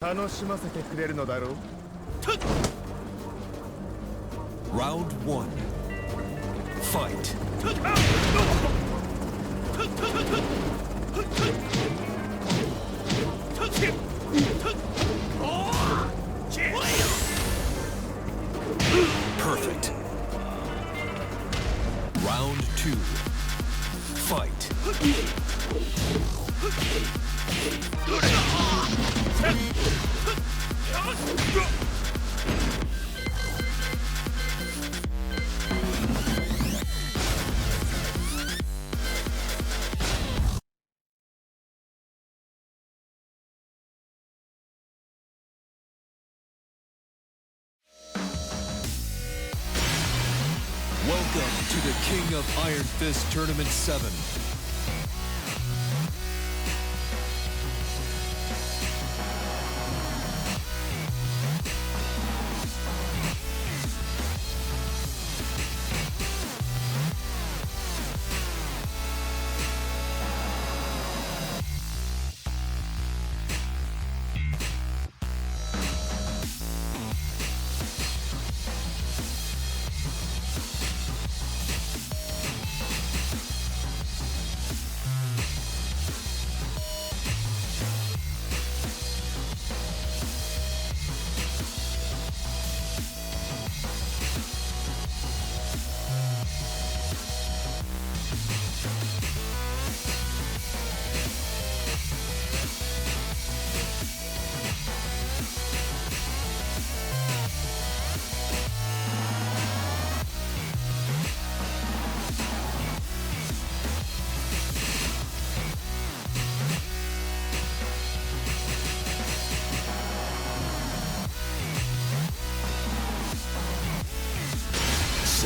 楽しませてくれるのだろう。Round 1. Fight. Perfect. Round 2. Fight. Welcome to the King of Iron Fist Tournament 7.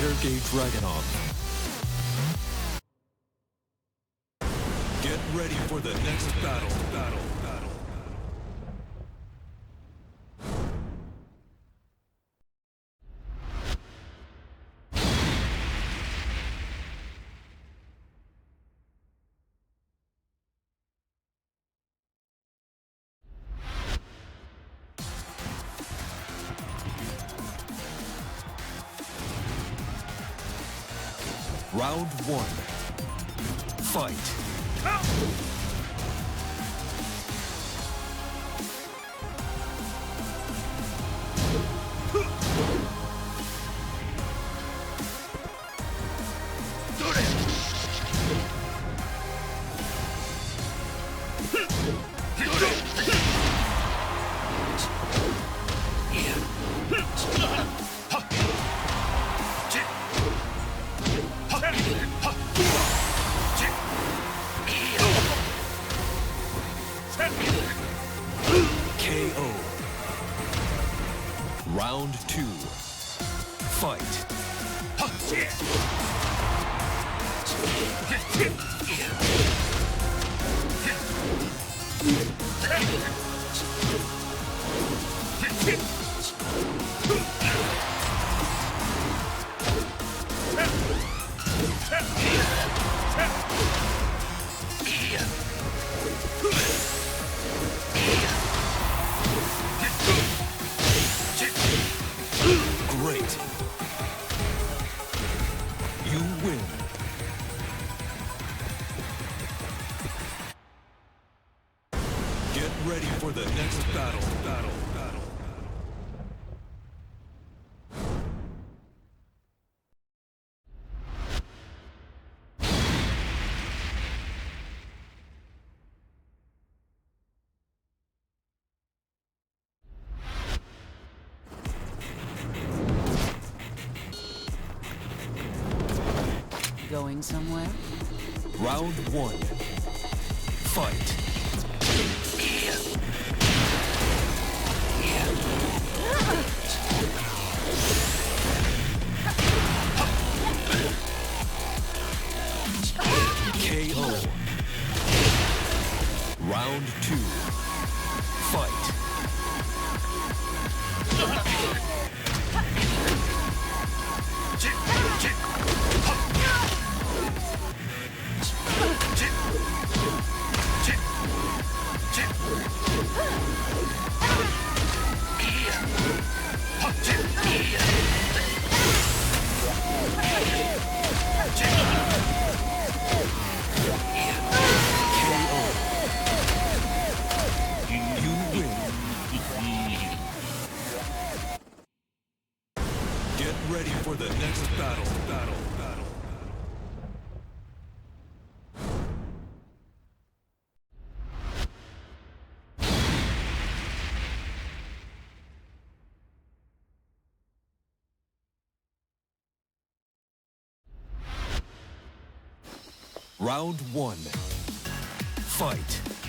Sergei Dragunov. Get ready for the next battle. Round 1. Fight. KO. Round 2. Fight. Great. You win. Get ready for the next battle. Going somewhere? Round 1. Fight. KO. Round 2. Fight. Round one. Fight.